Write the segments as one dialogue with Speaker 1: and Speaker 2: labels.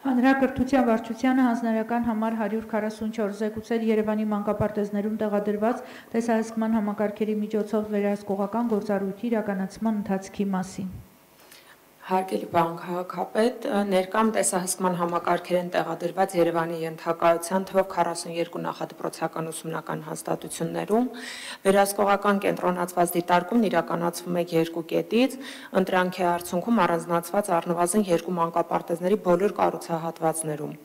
Speaker 1: Հանրակրթության վարչությանը հանձնարարական համար 144 զեկուցել Երևանի մանկապարտեզներում տեղադրված տեսահսկման համակարգերի միջոցով վերահսկողական գործառույթի իրականացման ընթացքի մասին։
Speaker 2: Հարգելի պարոն քաղաքապետ, ներկայում տեսահսկման համակարգեր են տեղադրված Երևանի ենթակայության թվով 42 նախադպրոցական ուսումնական հաստատություններում։ Վերահսկողական կենտրոնացված դիտարկումն իրականացվում է երկու կետից, ընտրանքի արդյունքում առանձնացված առնվազն 2 մանկապարտեզների բոլոր կառուցահատվածներում։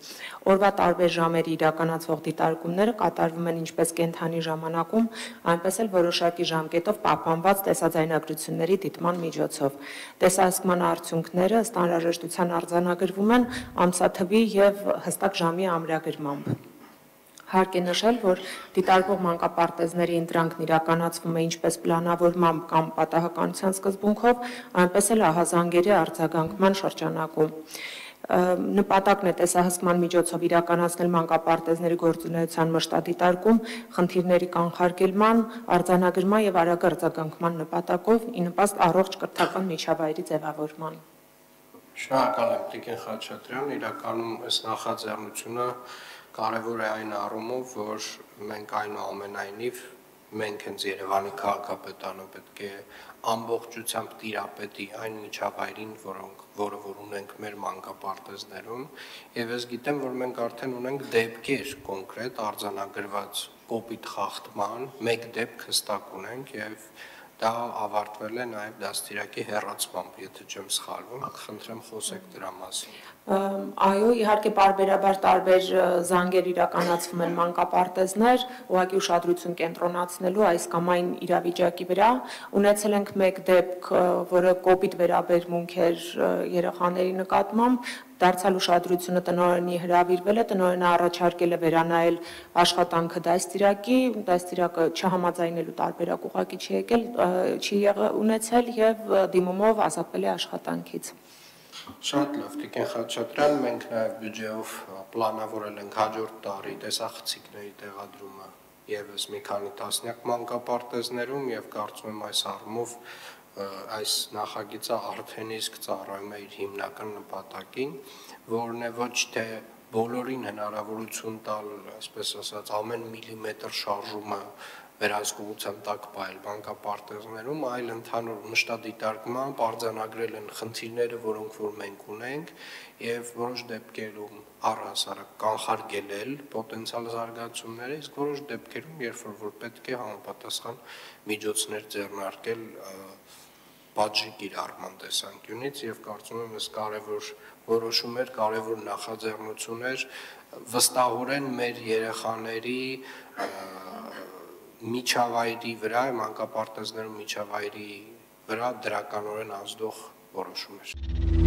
Speaker 2: Օրվա տարբեր ժամերի իրականացվող դիտարկումները կատարվում են ինչպես կենդանի ժամանակում, այնպես էլ որոշակի ժամկետով պահպանված տեսաձայնագրությունների դիտման միջոցով։ Տեսահսկման արդյունքները ըստ անհրաժեշտության արձանագրվում են ամսաթվի և հստակ ժամի ամրագրմամբ։ Հարկ է նշել, որ դիտարկվող մանկապարտեզների ընտրանքն իրականացվում է ինչպես պլանավորմամբ կամ պատահականության սկզբունքով, այնպես էլ ահազանգերի արձագանքման շրջանակում։ Նպատակն է տեսահսկման միջոցով իրականացնել մանկապարտեզների գործունեության մշտադիտարկում, խնդիրների կանխարգելման, արձանագրման և արագ արձագանքման նպատակով, ի նպաստ առողջ կրթական միջավայրի ձևավորման։
Speaker 3: Շնորհակալ եմ, Տիկին Խաչատրյան, իրականում այս նախաձեռնությունը կարևոր է այն առումով, որ մենք այնուամենայնիվ մենք հենց Երևանի քաղաքապետարանը պետք է ամբողջությամբ տիրապետի այն միջավայրին, որը ունենք մեր մանկապարտեզներում, եւ ես գիտեմ, որ մենք արդեն ունենք դեպքեր կոնկրետ արձանագրված կոպիտ խախտման, մեկ դեպք հստակ ունենք եւ դա ավարտվել է նաեւ դաստիարակի հեռացմամբ, եթե չեմ սխալվում, խնդրեմ խոսեք դրա մասին։
Speaker 2: Այո, իհարկե պարբերաբար տարբեր զանգեր իրականացվում են մանկապարտեզներ, ուղղակի ուշադրություն կենտրոնացնելու այս կամ այն իրավիճակի վրա։ Ունեցել ենք մեկ դեպք, որը կոպիտ վերաբերմունք էր երեխաների նկատմամբ, դարձյալ ուշադրությունը տնօրենի հրավիրվել է, տնօրենը առաջարկել է վերանայել աշխատանքը դաստիարակի, դաստիարակը չհամաձայնելու տարբերակ ուղղակի չի ունեցել եւ դիմումով ազատվել է աշխատանքից։
Speaker 3: Շատ լավ, Տիկին Խաչատրյան, մենք նաև բյուջեով պլանավորել ենք հաջորդ տարի տեսախցիկների տեղադրումը եւս մի քանի տասնյակ մանկապարտեզներում եւ կարծում եմ այս առումով այս նախագիծը արդեն իսկ ծառայում է իր հիմնական նպատակին, որն է ոչ թե բոլորին հնարավորություն տալ, այսպես ասած, ամեն միլիմետր շարժումը վերահսկողության տակ պահել մանկապարտեզներում, այլ ընդհանուր մշտադիտարկմամբ արձանագրել են խնդիրները, որոնք որ մենք ունենք, եւ որոշ դեպքերում առհասարակ կանխարգելել պոտենցիալ զարգացումները, իսկ որոշ դեպքերում, երբ որ պետք է համապատասխան միջոցներ ձեռնարկել բաժի կիրառման տեսանկյունից եւ կարծում եմ, այս կարևոր որոշումներ, կարևոր նախաձեռնություններ վստահորեն մեր երեխաների միջավայրի վրա, մանկապարտեզներում միջավայրի վրա դրականորեն ազդող որոշումներ։